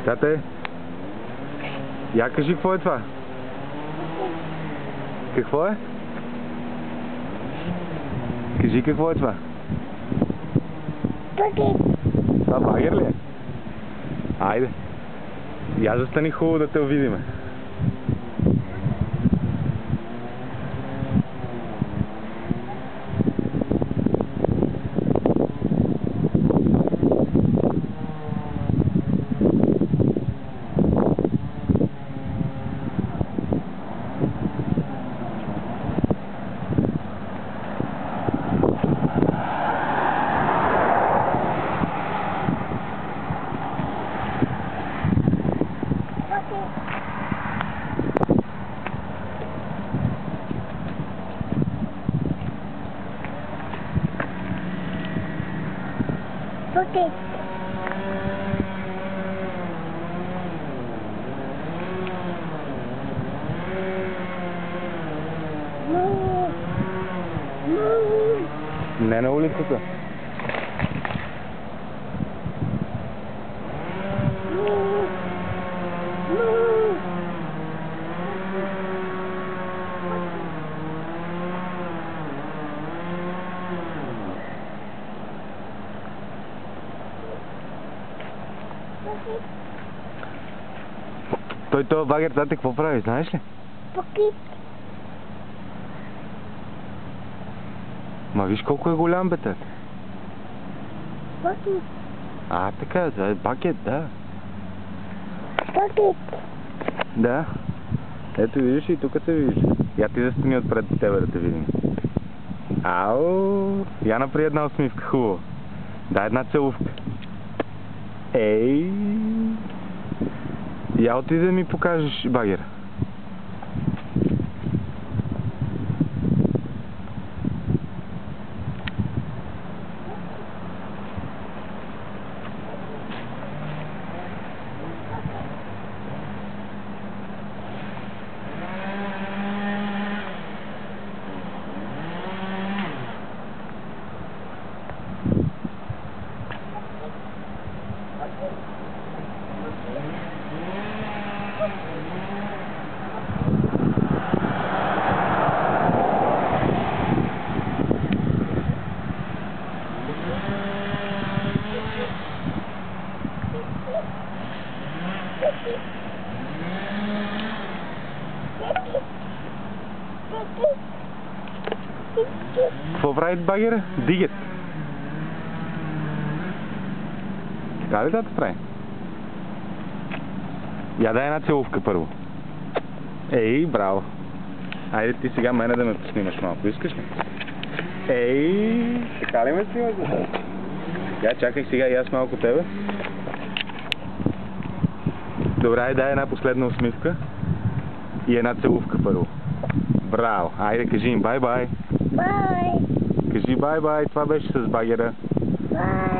Тате, я кажи какво е това? Какво е? Кажи какво е това? Това багер ли е? Айде. Я застани хубаво да те увидиме. Okay. Не на улицата. Той багер, тате, какво прави, знаеш ли? Покит. Ма виж колко е голям, бе, тате. Покит. Така, това е бакет, да. Покит. Да. Ето видиш и тук се вижда. Я ти застани отпред до тебе да те видим. Ау! Я напри една усмивка, хубаво. Дай една целувка. Ей! Я отиди да ми покажеш багера. Какво прави багера? Дигет. Така ли да прави? Я дай една целувка първо. Ей, браво. Айде ти сега мене да ме поснимаш малко. Искаш ли? Ей, така ли ме снимаш? Я чакай сега и аз малко тебе. Добре, дай една последна усмивка. И една целувка първо. Браво. Айде кажи им бай-бай. Bye. Кажи бай-бай. Това беше с багера. Bye.